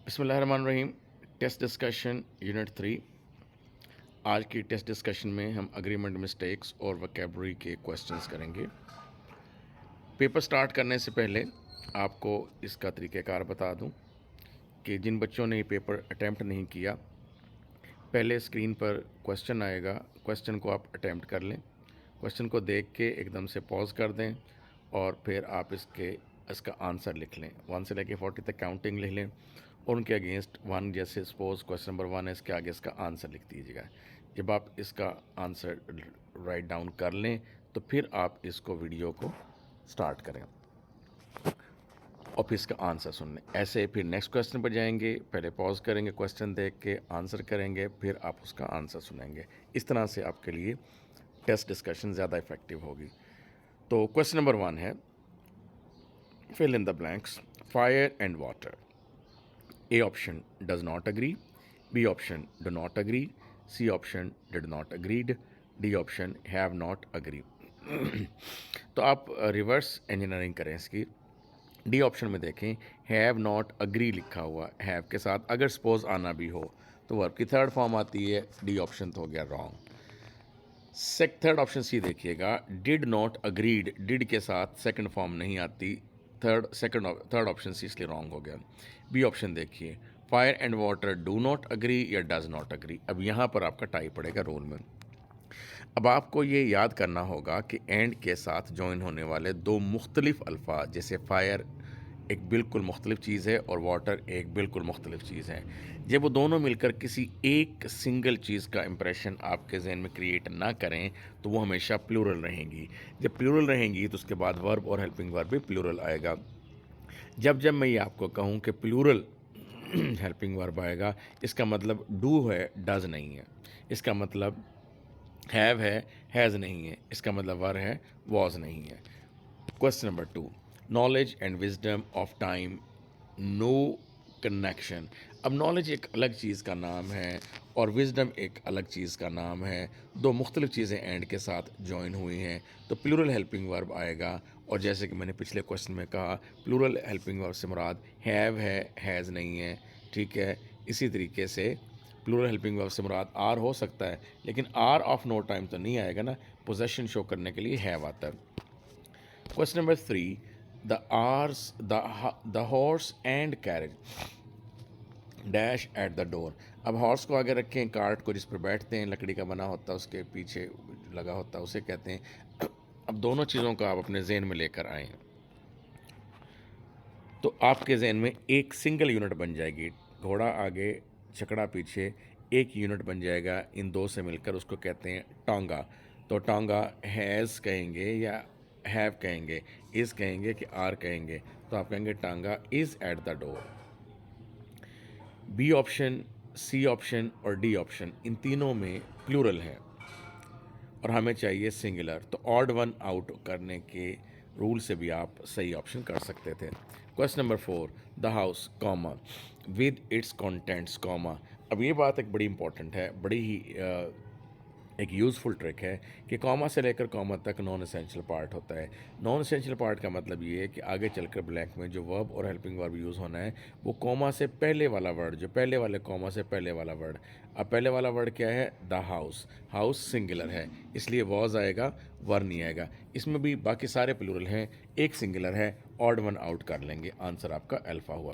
बिस्मिल्लाहिर्रहमानिर्रहीम। Test discussion unit 3। आज की टेस्ट डिस्कशन में हम अग्रीमेंट मिस्टेक्स और वोकैबुलरी के क्वेश्चंस करेंगे। पेपर स्टार्ट करने से पहले आपको इसका तरीक़ाकार बता दूं कि जिन बच्चों ने ये पेपर अटैम्प्ट नहीं किया, पहले स्क्रीन पर क्वेश्चन आएगा, क्वेश्चन को आप अटैम्प्ट कर लें। क्वेश्चन को देख के एकदम से पॉज कर दें और फिर आप इसका आंसर लिख लें। 1 से लेकर 40 तक काउंटिंग लिख लें और उनके अगेंस्ट 1, जैसे सपोज क्वेश्चन नंबर 1 है, इसके आगे इसका आंसर लिख दीजिएगा। जब आप इसका आंसर राइट डाउन कर लें तो फिर आप इसको वीडियो को स्टार्ट करें और फिर इसका आंसर सुन लें। ऐसे फिर नेक्स्ट क्वेश्चन पर जाएंगे, पहले पॉज करेंगे, क्वेश्चन देख के आंसर करेंगे, फिर आप उसका आंसर सुनेंगे। इस तरह से आपके लिए टेस्ट डिस्कशन ज़्यादा इफेक्टिव होगी। तो क्वेश्चन नंबर 1 है, fill in the blanks, fire and water. A option does not agree, B option do not agree, C option did not agreed, D option have not agreed. तो आप reverse engineering करें इसकी। D option में देखें, have not agree लिखा हुआ, have के साथ अगर सपोज आना भी हो तो वर्ब की थर्ड फॉर्म आती है। डी ऑप्शन तो हो गया रॉन्ग। थर्ड ऑप्शन सी देखिएगा, डिड नॉट अग्रीड, डिड के साथ सेकंड फॉर्म नहीं आती। थर्ड ऑप्शन सी इसलिए रॉन्ग हो गया। बी ऑप्शन देखिए, fire and water do not agree या डज नॉट अग्री। अब यहाँ पर आपका टाई पड़ेगा रोल में। अब आपको ये याद करना होगा कि एंड के साथ ज्वाइन होने वाले दो मुख्तलिफ अल्फाज, जैसे फायर एक बिल्कुल मुख्तलिफ चीज़ है और वाटर एक बिल्कुल मुख्तलिफ चीज़ है, जब वो दोनों मिलकर किसी एक सिंगल चीज़ का इंप्रेशन आपके जहन में क्रिएट ना करें तो वो हमेशा प्लूरल रहेंगी। जब प्लूरल रहेंगी तो उसके बाद वर्ब और हेल्पिंग वर्ब भी प्लूरल आएगा। जब जब मैं ये आपको कहूँ कि प्लूरल हेल्पिंग वर्ब आएगा, इसका मतलब डू है, डज नहीं है। इसका मतलब हैव है, हैज़ नहीं है। इसका मतलब वर है, वॉज नहीं है। Question number 2, knowledge and wisdom of time, no connection. अब नॉलेज एक अलग चीज़ का नाम है और विजडम एक अलग चीज़ का नाम है। दो मुख्तलिफ चीज़ें एंड के साथ जॉइन हुई हैं तो प्लूरल हेल्पिंग वर्ब आएगा। और जैसे कि मैंने पिछले क्वेश्चन में कहा, प्लूरल हेल्पिंग वर्ब से मुराद हैव है, हैज़ नहीं है। ठीक है, इसी तरीके से प्लूरल हेल्पिंग वर्ब से मुराद आर हो सकता है, लेकिन आर ऑफ नो टाइम तो नहीं आएगा ना। पोजेशन शो करने के लिए हैव आता है। Question number 3, the horse and carriage dash at the door. अब हॉर्स को आगे रखें, कार्ट को जिस पर बैठते हैं लकड़ी का बना होता है उसके पीछे लगा होता है, उसे कहते हैं। अब दोनों चीज़ों को आप अपने जहन में लेकर आएँ तो आपके जहन में एक सिंगल यूनिट बन जाएगी। घोड़ा आगे, छकड़ा पीछे, एक यूनिट बन जाएगा इन दो से मिलकर, उसको कहते हैं टांगा। तो टांगा हैज़ कहेंगे या हैव कहेंगे, इज़ कहेंगे कि आर कहेंगे, तो आप कहेंगे tonga is at the door. B option, C option और डी ऑप्शन, इन तीनों में प्लूरल है और हमें चाहिए सिंगुलर, तो ऑड वन आउट करने के रूल से भी आप सही ऑप्शन कर सकते थे। Question number 4, the house comma with its contents comma. अब ये बात एक बड़ी इंपॉर्टेंट है, बड़ी ही एक यूज़फुल ट्रिक है कि कॉमा से लेकर कॉमा तक नॉन एसेंशियल पार्ट होता है। नॉन एसेंशियल पार्ट का मतलब ये है कि आगे चलकर ब्लैंक में जो वर्ब और हेल्पिंग वर्ब यूज़ होना है वो कॉमा से पहले वाला वर्ड, जो पहले वाले कॉमा से पहले वाला वर्ड। अब पहले वाला वर्ड क्या है? The house. हाउस सिंगुलर है इसलिए वॉज आएगा, वर नहीं आएगा। इसमें भी बाकी सारे प्लूरल हैं, एक सिंगुलर है, ऑड वन आउट कर लेंगे। आंसर आपका अल्फा हुआ।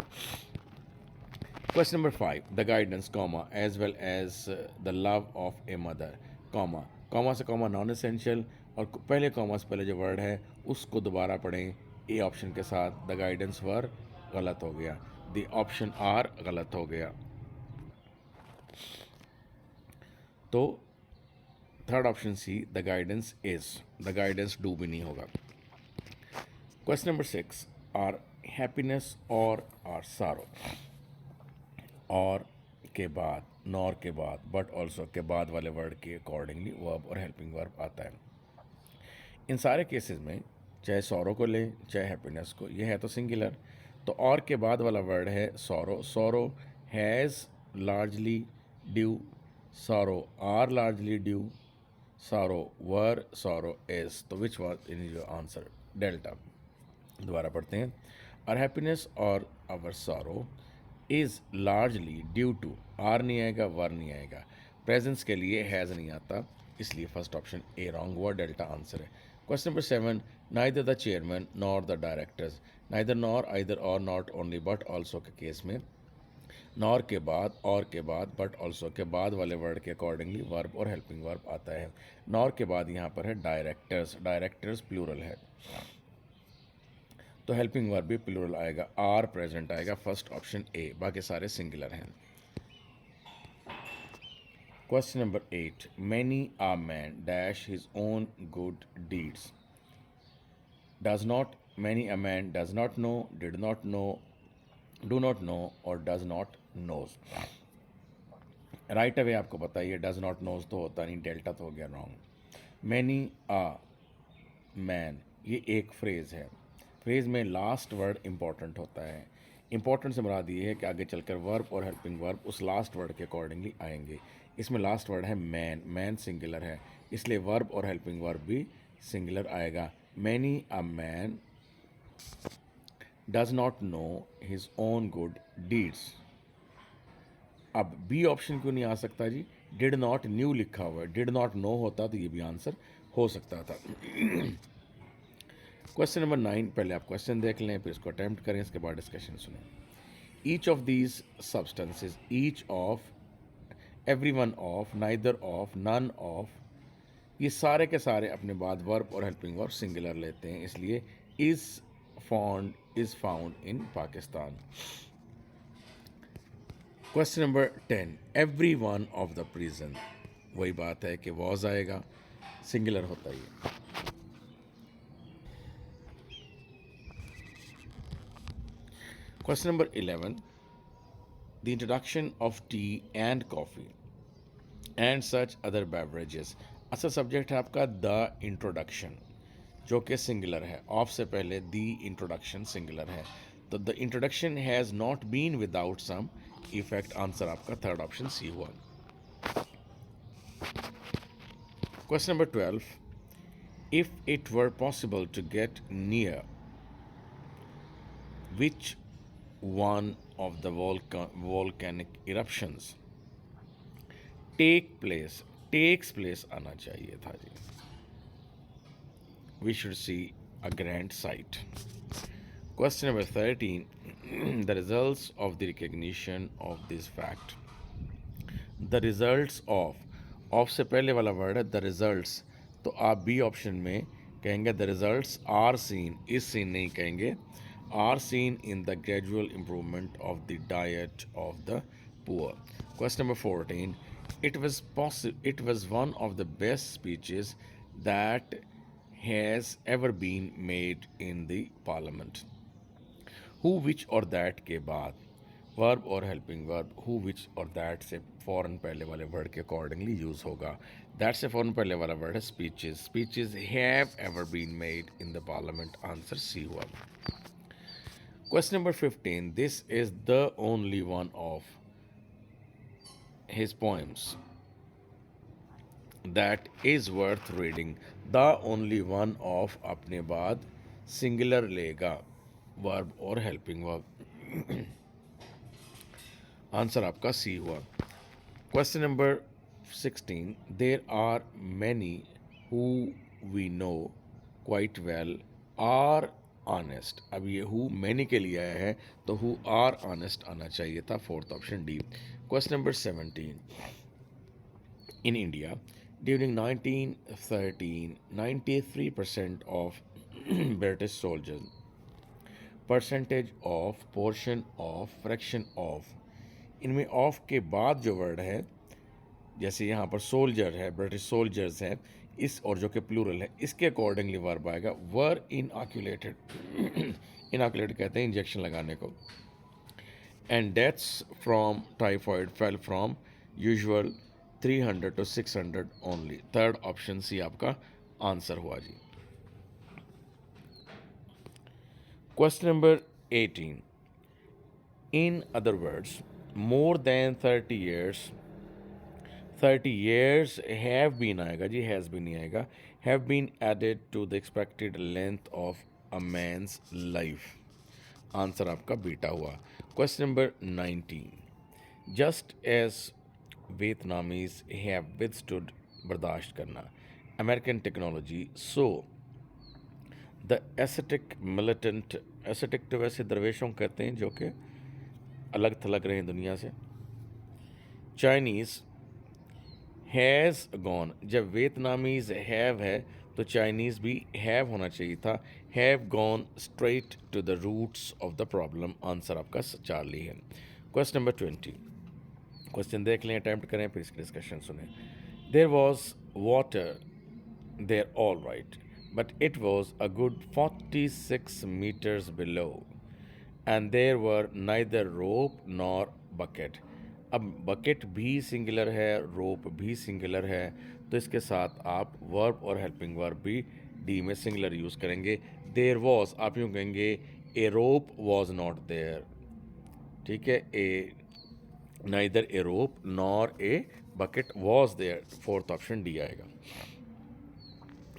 Question number 5, the guidance comma as well as the love of a mother comma. Comma से कॉमा नॉन एसेंशियल और पहले कॉमा से पहले जो वर्ड है उसको दोबारा पढ़ें ए ऑप्शन के साथ। द गाइडेंस वर गलत हो गया, द ऑप्शन आर गलत हो गया, तो third option C the guidance is, the guidance do भी नहीं होगा। क्वेश्चन नंबर 6, आर हैप्पीनेस और आर सारो। और के बाद, नॉर के बाद, बट ऑल्सो के बाद वाले वर्ड के अकॉर्डिंगली वर्ब और हेल्पिंग वर्ब आता है। इन सारे केसेस में चाहे सौरो को लें चाहे हैप्पीनेस को, ये है तो सिंगुलर, तो और के बाद वाला वर्ड है sorrow. Sorrow has largely due, sorrow are largely due, sorrow were, sorrow is. तो which was in your answer? Delta. दोबारा पढ़ते हैं, आर हैप्पीनेस और our sorrow is largely due to, are नहीं आएगा, वर नहीं आएगा, प्रेजेंस के लिए हैज़ नहीं आता, इसलिए फर्स्ट ऑप्शन ए रॉन्ग हुआ, डेल्टा आंसर है। Question number 7, neither the chairman nor the directors, neither nor either और नॉट ओनली बट ऑल्सो के केस में नॉर के बाद, और के बाद, बट ऑल्सो के बाद वाले वर्ड के अकॉर्डिंगली वर्ब और हेल्पिंग वर्ब आता है। नॉर के बाद यहाँ पर है डायरेक्टर्स, डायरेक्टर्स प्लूरल है तो हेल्पिंग वर्ब भी प्लूरल आएगा, आर प्रेजेंट आएगा, फर्स्ट ऑप्शन ए, बाकी सारे सिंगुलर हैं। Question number 8, many a man dash his own good deeds, does not, many a man does not know, did not know, do not know और does not knows. Right away आपको बताइए, does not knows तो होता नहीं, delta तो हो गया wrong. Many a man ये एक फ्रेज़ है, फ्रेज़ में लास्ट वर्ड इंपॉर्टेंट होता है। इंपॉर्टेंट से मुराद ये है कि आगे चलकर वर्ब और हेल्पिंग वर्ब उस लास्ट वर्ड के अकॉर्डिंगली आएंगे। इसमें लास्ट वर्ड है मैन, मैन सिंगुलर है, इसलिए वर्ब और हेल्पिंग वर्ब भी सिंगुलर आएगा। Many a man does not know his own good deeds. अब बी ऑप्शन क्यों नहीं आ सकता जी, डिड नॉट न्यू लिखा हुआ है, डिड नॉट नो होता तो ये भी आंसर हो सकता था। क्वेश्चन नंबर 9, पहले आप क्वेश्चन देख लें फिर इसको अटैम्प्ट करें, इसके बाद डिस्कशन सुनें। Each of these substances, each of, every one of, neither of, none of, ये सारे के सारे अपने बाद वर्ब और हेल्पिंग वर्ब सिंगुलर लेते हैं, इसलिए is found in Pakistan. Question number 10, every one of the prison, वही बात है कि वॉज आएगा, सिंगुलर होता ही है। Question number 11, the introduction of T and coffee and such other beverages. असल सब्जेक्ट है आपका द इंट्रोडक्शन, जो कि सिंगुलर है, ऑफ से पहले द इंट्रोडक्शन सिंगुलर है, तो the introduction has not been without some effect, answer आपका थर्ड ऑप्शन सी हुआ। Question number 12, if it were possible to get near which one of the volcanic eruptions takes place आना चाहिए था जी, we should see a grand sight. Question number 13, the results of the recognition of this fact, the results of से पहले वाला word है the results, तो आप B option में कहेंगे the results are seen, is seen नहीं कहेंगे, are seen in the gradual improvement of the diet of the poor. Question number 14, it was one of the best speeches that has ever been made in the parliament. Who, which और that के बाद verb और helping verb, who, विच और that से फ़ौरन पहले वाले word के अकॉर्डिंगली यूज़ होगा। दैट से फ़ौरन पहले वाला वर्ड है speeches, speeches have ever been made in the parliament, answer C हुआ। Question number 15, this is the only one of his poems that is worth reading, the only one of अपने बाद singular लेगा, verb और helping verb, answer आपका C हुआ। Question number 16, there are many who we know quite well are honest, अब ये who many के लिए आया है तो हु आर ऑनेस्ट आना चाहिए था, fourth option D. Question number 17, in India during 1913, 93% of British soldiers, percentage of, portion of, fraction of, इनमें ऑफ के बाद जो वर्ड है, जैसे यहाँ पर सोल्जर है, ब्रिटिश सोल्जर्स है, इस और जो कि प्लूरल है, इसके अकॉर्डिंगली वर्ब आएगा, वर इनऑक्यूलेटेड, इनऑक्यूलेटेड कहते हैं इंजेक्शन लगाने को, and deaths from typhoid fell from usual 300 to 600 only, third option C आपका आंसर हुआ जी। Question number 18, in other words more than 30 years have been आएगा जी, हैज़ बीन नहीं आएगा, have been added to the expected length of a man's life, answer आपका beta हुआ। Question number 19, just as Vietnamese have withstood, बर्दाश्त करना, American technology, so the acidic militant, acidic तो वैसे दरवेशों को कहते हैं जो कि अलग थलग रहे दुनिया से, चाइनीज़ हैज़ गॉन, जब वियतनामीज हैव है तो चाइनीज़ भी हैव होना चाहिए था, have gone straight to the roots of the problem, answer आपका चार्ली है। क्वेश्चन नंबर 20, क्वेश्चन देख लें, अटैम्प्ट करें, फिर इसके डिस्कशन सुने। There was water there all right, but it was a good 46 meters below, and there were neither rope nor bucket. अब bucket भी सिंगुलर है, रोप भी सिंगुलर है, तो इसके साथ आप वर्ब और हेल्पिंग वर्ब भी डी में सिंगुलर यूज़ करेंगे। देयर वॉज आप यूँ कहेंगे a rope was not there, ठीक है, a neither a rope nor a bucket was there, fourth option D आएगा,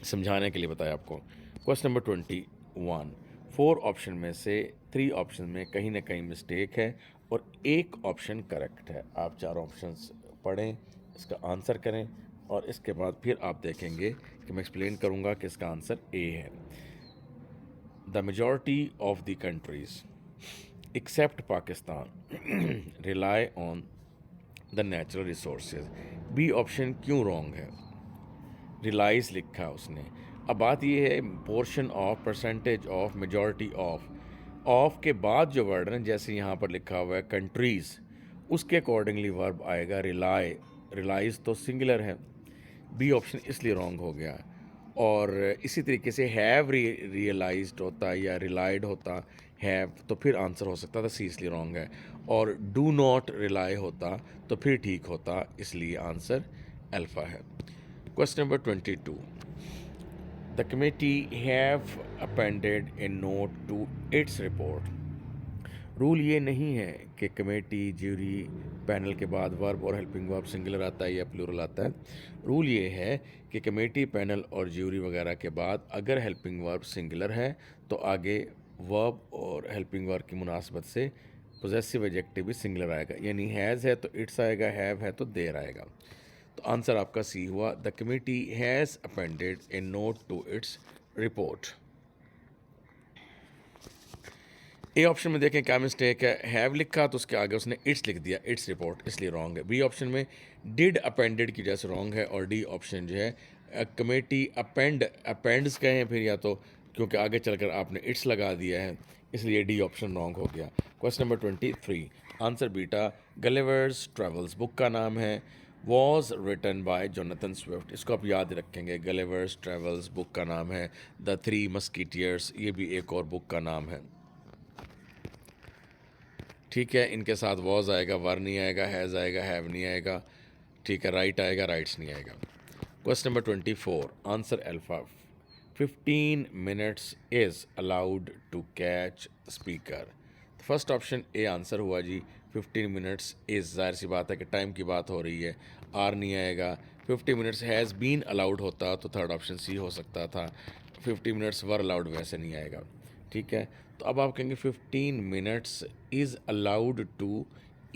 समझाने के लिए बताया आपको। क्वेश्चन नंबर 21, 4 ऑप्शन में से 3 ऑप्शन में कहीं ना कहीं मिस्टेक है और एक ऑप्शन करेक्ट है। आप 4 ऑप्शंस पढ़ें, इसका आंसर करें और इसके बाद फिर आप देखेंगे कि मैं एक्सप्लेन करूंगा कि इसका आंसर ए है। The majority of the countries except Pakistan rely on the natural resources, B option क्यों रॉन्ग है, रिलाइज लिखा उसने। अब बात ये है portion of, percentage of, majority of के बाद जो वर्ड है जैसे यहाँ पर लिखा हुआ है कंट्रीज़, उसके अकॉर्डिंगली वर्ब आएगा रिलाई, रिलाइज तो सिंगुलर है, बी ऑप्शन इसलिए रॉन्ग हो गया। और इसी तरीके से हैव रियलाइज्ड होता या रिलाइड होता हैव, तो फिर आंसर हो सकता था सी, इसलिए रॉन्ग है। और डू नॉट रिलाई होता तो फिर ठीक होता, इसलिए आंसर अल्फ़ा है। Question number 22. The committee have appended a note to its report. Rule ये नहीं है कि कमेटी, ज्यूरी, पैनल के बाद वर्ब और हेल्पिंग वर्ब सिंगुलर आता है या प्लूरल आता है। रूल ये है कि कमेटी, पैनल और ज्यूरी वगैरह के बाद अगर हेल्पिंग वर्ब सिंगुलर है तो आगे वर्ब और हेल्पिंग वर्ब की मुनासबत से पोजेसिव एडजेक्टिव भी सिंगुलर आएगा, यानी हैज़ है तो इट्स आएगा, हैव है तो देर आएगा। तो आंसर आपका सी हुआ। The committee has appended a note to its report. A option में देखें क्या मिस्टेक है, हैव लिखा तो उसके आगे उसने इट्स लिख दिया, इट्स रिपोर्ट, इसलिए रॉन्ग है। बी ऑप्शन में डिड अपेंडेड की वजह से रॉन्ग है। और डी ऑप्शन जो है कमेटी अपेंड्स कहें फिर, या तो क्योंकि आगे चलकर आपने इट्स लगा दिया है, इसलिए डी ऑप्शन रॉन्ग हो गया। Question number 23, answer beta. Gulliver's Travels book का नाम है, was written by Jonathan Swift, इसको आप याद रखेंगे। गलिवर्स ट्रेवल्स बुक का नाम है। द थ्री मस्कीटियर्स, ये भी एक और बुक का नाम है, ठीक है। इनके साथ वॉज आएगा, वर नहीं आएगा, हैज़ आएगा, हैव नहीं आएगा, ठीक है। राइट आएगा, राइट्स नहीं आएगा। Question number 24, answer alpha. 15 minutes is allowed to catch speaker. First option A answer हुआ जी। 15 मिनट्स इज़, जाहिर सी बात है कि टाइम की बात हो रही है, आर नहीं आएगा। 50 मिनट्स हैज़ बीन अलाउड होता तो थर्ड ऑप्शन सी हो सकता था। 50 मिनट्स वर अलाउड, वैसे नहीं आएगा, ठीक है। तो अब आप कहेंगे 15 minutes is allowed to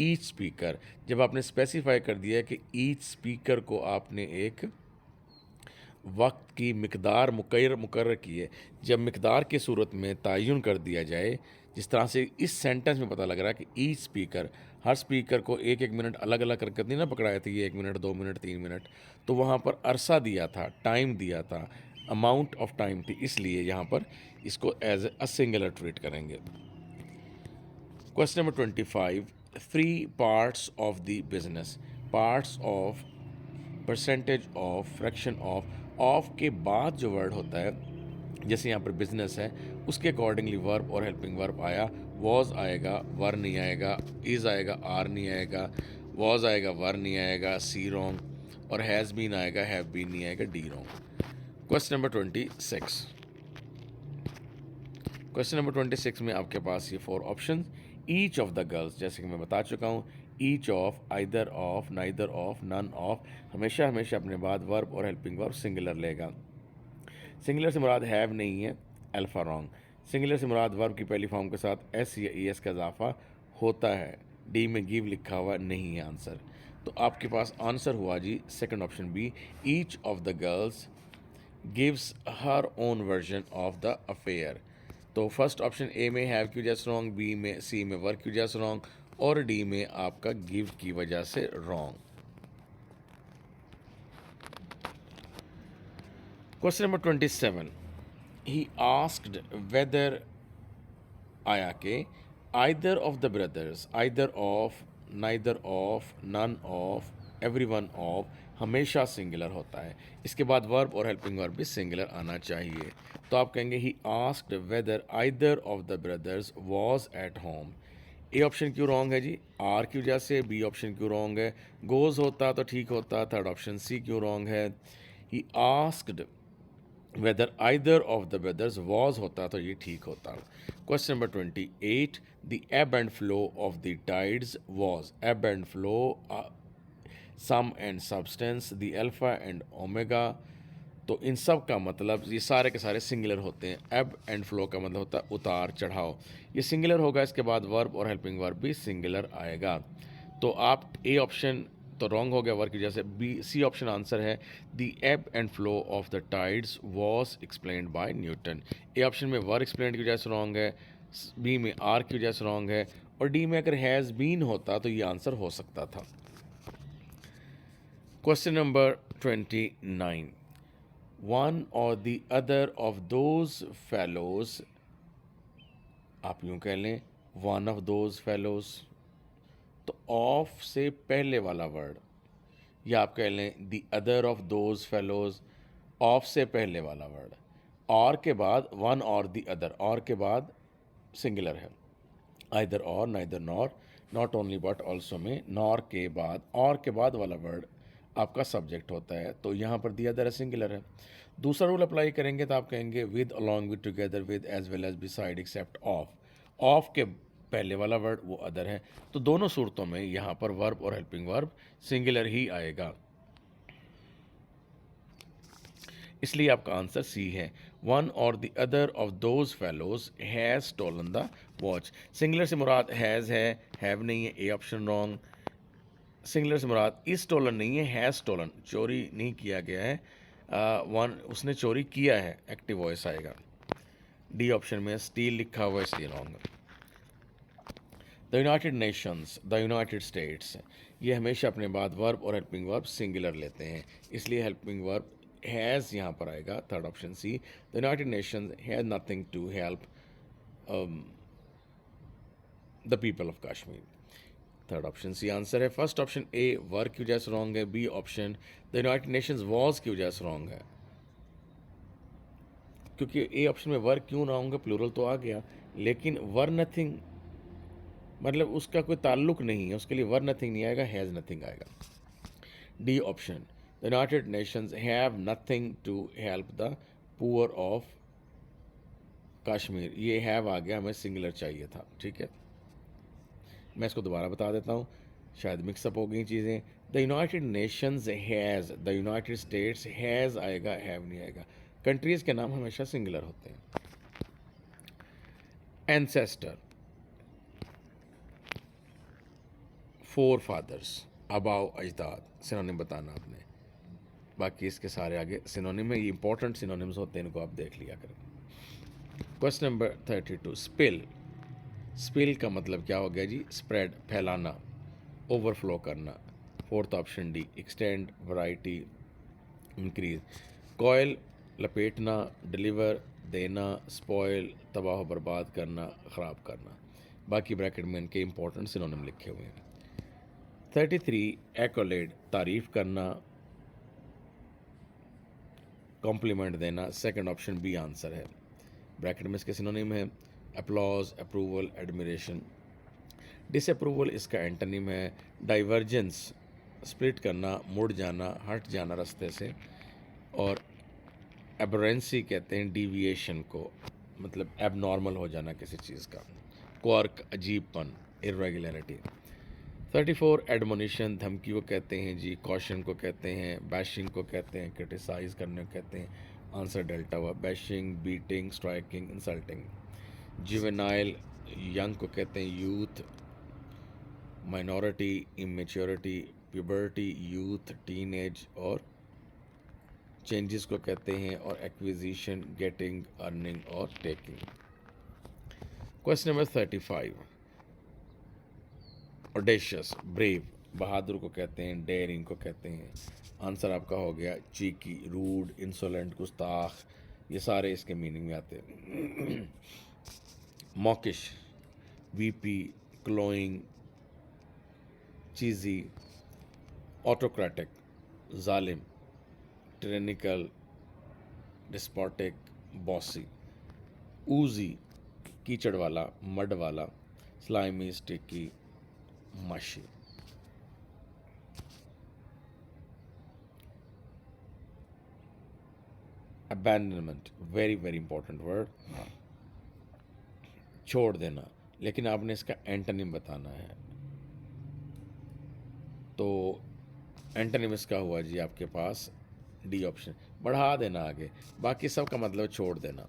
each speaker. जब आपने स्पेसिफाई कर दिया कि ईच स्पीकर को आपने एक वक्त की मिकदार मुकर्रर की है, जब मिकदार की सूरत में तयन कर दिया जाए, जिस तरह से इस सेंटेंस में पता लग रहा है कि ईच स्पीकर, हर स्पीकर को एक एक मिनट अलग अलग करके नहीं ना पकड़ाए थे, ये 1 मिनट, 2 मिनट, 3 मिनट, तो वहाँ पर अरसा दिया था, टाइम दिया था, अमाउंट ऑफ टाइम थी, इसलिए यहाँ पर इसको एज अ सिंगुलर ट्रीट करेंगे। Question number 25, 3 parts of the business, parts of, percentage of, fraction of के बाद जो वर्ड होता है, जैसे यहाँ पर बिजनेस है, उसके अकॉर्डिंगली वर्ब और हेल्पिंग वर्ब आया। वॉज आएगा, वर नहीं आएगा, इज़ आएगा, आर नहीं आएगा, वॉज आएगा, वर नहीं आएगा, सी रॉन्ग, और हैज़ बीन आएगा, हैव बीन नहीं आएगा, D wrong. Question number 26, question number 26 में आपके पास ये 4 option, each of the girls, जैसे कि मैं बता चुका हूँ, each of, either of, neither of, none of, हमेशा हमेशा अपने बाद वर्ब और हेल्पिंग वर्ब सिंगुलर लेगा। सिंगुलर से मुराद हैव नहीं है, अल्फा रॉन्ग। सिंगुलर से मुराद वर्ब की पहली फॉर्म के साथ एस या ई एस का इजाफा होता है। डी में गिव लिखा हुआ नहीं है आंसर। तो आपके पास आंसर हुआ जी second option B, each of the girls gives her own version of the affair. तो फर्स्ट ऑप्शन ए में हैव की वजह से रॉन्ग, बी में सी में वर्क की वजह से रॉन्ग और डी में आपका गिव की वजह से wrong. Question number 27, he asked whether आया के either of the brothers, either of, neither of, none of, everyone of हमेशा सिंगुलर होता है। इसके बाद वर्ब और हेल्पिंग वर्ब भी सिंगुलर आना चाहिए। तो आप कहेंगे he asked whether either of the brothers was at home. A option क्यों रॉन्ग है जी? आर की वजह से। बी ऑप्शन क्यों रॉन्ग है? गोज होता तो ठीक होता। थर्ड ऑप्शन सी क्यों रॉन्ग है? He asked whether either of the brothers was होता तो ये ठीक होता। Question number 28, the ebb and flow of the tides was. Ebb and flow, sum and substance, the alpha and omega. तो इन सब का मतलब ये सारे के सारे सिंगुलर होते हैं। एब एंड फ्लो का मतलब होता है उतार चढ़ाव, ये सिंगुलर होगा। इसके बाद वर्ब और हेल्पिंग वर्ब भी सिंगुलर आएगा। तो आप ए ऑप्शन तो रॉन्ग हो गया वर्क की वजह से। बी सी ऑप्शन आंसर है, the ebb and flow of the tides was explained bye Newton. A option में वर्क एक्सप्लेन की वजह से रॉन्ग है, बी में आर की वजह से रॉन्ग है और डी में अगर हैज़ बीन होता तो ये आंसर हो सकता था। क्वेश्चन नंबर 29, वन और the other of those fellows, आप यूँ कह लें वन ऑफ दोज फेलोज। तो ऑफ से पहले वाला वर्ड, या आप कह लें the other of those fellows, of से पहले वाला वर्ड। और के बाद वन और द अदर, और के बाद सिंगुलर है। आइदर और, neither nor, not only but also में नॉर के बाद, और के बाद वाला वर्ड आपका सब्जेक्ट होता है। तो यहाँ पर द अदर है, सिंगुलर है। दूसरा रूल अप्लाई करेंगे तो आप कहेंगे with, along with, together with, as well as, beside, except of. Of के पहले वाला वर्ड वो अदर है। तो दोनों सूरतों में यहाँ पर वर्ब और हेल्पिंग वर्ब सिंगुलर ही आएगा, इसलिए आपका आंसर सी है। वन और the other of those fellows has stolen the watch. Singular से मुराद हैज़ है, हैव नहीं है। A option wrong. सिंगुलर से मुराद इज स्टोलन नहीं है, हैज़ स्टोलन, चोरी नहीं किया गया है। वन उसने चोरी किया है, एक्टिव वॉइस आएगा। डी ऑप्शन में स्टील लिखा हुआ है, इसलिए wrong. The United Nations, the United states, ये हमेशा अपने बाद वर्ब और हेल्पिंग वर्ब सिंगुलर लेते हैं, इसलिए हेल्पिंग वर्ब हैज़ यहाँ पर आएगा। Third option C, the United Nations has nothing to help the people of Kashmir. Third option C answer है। फर्स्ट ऑप्शन ए वर्क की वजह से रॉन्ग है। B option the United Nations was की वजह से रॉन्ग है, क्योंकि ए ऑप्शन में वर्क क्यों रॉन्ग है? प्लूरल तो आ गया, लेकिन वर नथिंग मतलब उसका कोई ताल्लुक नहीं है, उसके लिए वर नथिंग नहीं आएगा, हैज़ नथिंग आएगा। D option, the United Nations have nothing to help the poor of Kashmir, ये हैव आ गया, हमें सिंगुलर चाहिए था। ठीक है, मैं इसको दोबारा बता देता हूँ, शायद मिक्सअप हो गई चीज़ें। The United Nations has, the United States has आएगा, हैव नहीं आएगा। कंट्रीज़ के नाम हमेशा सिंगुलर होते हैं। एंसेस्टर, फोर फादर्स, अबाव, अजदाद, सिनोनिम बताना आपने। बाकी इसके सारे आगे सिनोनिम में, ये इंपॉर्टेंट सिनोनिम्स होते हैं, इनको आप देख लिया करें। Question number 32, spill. स्पिल का मतलब क्या हो गया जी? स्प्रेड, फैलाना, ओवरफ्लो करना। Fourth option D, extend, variety, increase. Coil, लपेटना, डिलीवर, देना, स्पॉयल, तबाह बर्बाद करना, ख़राब करना। बाकी ब्रैकेट में इनके इंपॉर्टेंट सिनोनिम लिखे हुए हैं। 33, एक्कोलेड, तारीफ़ करना, कॉम्प्लीमेंट देना। सेकंड ऑप्शन बी आंसर है। ब्रैकेट में इसके सिनोनिम है अपलॉज, अप्रूवल, एडमिरेशन। डिसअप्रूवल इसका एंटोनिम है डाइवर्जेंस, स्प्लिट करना, मुड़ जाना, हट जाना रास्ते से। और एबरेंसी कहते हैं डीविएशन को, मतलब एबनॉर्मल हो जाना किसी चीज़ का। Quark, अजीबपन, irregularity. 34, एडमोनिशन, धमकी को कहते हैं जी। कॉशन को कहते हैं, बैशिंग को कहते हैं, क्रिटिसाइज करने को कहते हैं। आंसर डेल्टा हुआ, bashing, beating, striking, insulting. Juvenile young को कहते हैं youth, minority immaturity, puberty youth teenage, और चेंजेस को कहते हैं और एक्विजिशन गेटिंग अर्निंग और taking. Question number 35, audacious brave बहादुर को कहते हैं, डेयरिंग को कहते हैं। आंसर आपका हो गया चीकी, रूड, इंसोलेंट, गुस्ताख, ये सारे इसके मीनिंग में आते हैं। मॉकिश, वीपी, क्लोइंग, चीज़ी, ऑटोक्रेटिक, जालिम, टिरेनिकल, डिस्पोटिक, बॉसी। ऊजी, कीचड़ वाला, मड वाला, स्लाइमी, स्टिकी, मशी। Abandonment, very very important word, छोड़ देना, लेकिन आपने इसका एंटोनिम बताना है। तो एंटोनिम इसका हुआ जी आपके पास डी ऑप्शन, बढ़ा देना आगे, बाकी सब का मतलब छोड़ देना।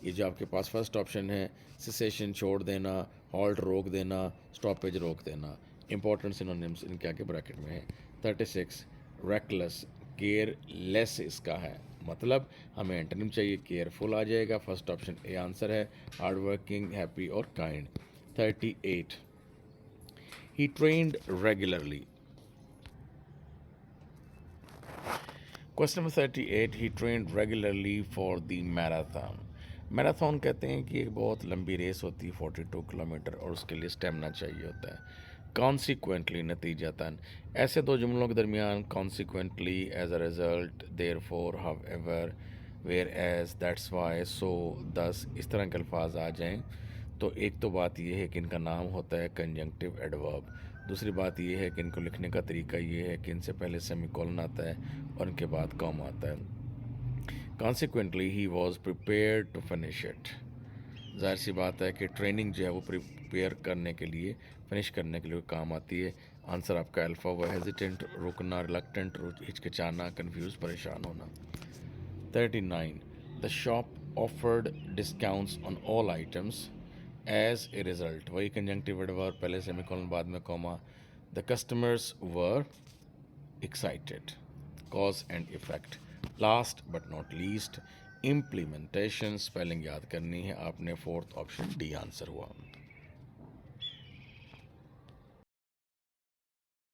ये जो आपके पास फर्स्ट ऑप्शन है, सिसेशन छोड़ देना, हॉल्ट रोक देना, स्टॉपेज रोक देना, इंपॉर्टेंट सिनोनिम्स इनके आगे ब्रैकेट में है। 36, रेकलेस, केयरलेस इसका है, मतलब हमें एंटोनिम चाहिए, केयरफुल आ जाएगा, फर्स्ट ऑप्शन ए आंसर है, हार्ड वर्किंग, हैप्पी और kind. 38, he trend regularly. Question number 38, he trend regularly for the marathon. Marathon कहते हैं कि एक बहुत लंबी रेस होती है 42 किलोमीटर, और उसके लिए स्टेमिना चाहिए होता है। कॉन्सिक्वेंटली, नतीजतन, ऐसे दो जुमलों के दरमियान consequently, as a result, therefore, however, whereas, that's why, so, thus, इस तरह के अल्फाज आ जाएं तो एक तो बात यह है कि इनका नाम होता है कंजंक्टिव एडवर्ब, दूसरी बात यह है कि इनको लिखने का तरीका ये है कि इनसे पहले सेमीकोलन आता है और इनके बाद कॉमा आता है। Consequently he was prepare to finish it, जाहिर सी बात है कि ट्रेनिंग जो है वो प्रिपेयर करने के लिए, फिनिश करने के लिए काम आती है। आंसर आपका अल्फा हुआ, हेजिटेंट रुकना, रिलक्टेंट हिचकिचाना, कंफ्यूज परेशान होना। 39, the shop offered discounts on all items, as a result, वही कंजंक्टिव एडवर्ब, पहले सेमीकोलन बाद में comma, the customers were excited, cause and effect. Last but not least, implementation, spelling याद करनी है आपने, फोर्थ ऑप्शन डी आंसर हुआ।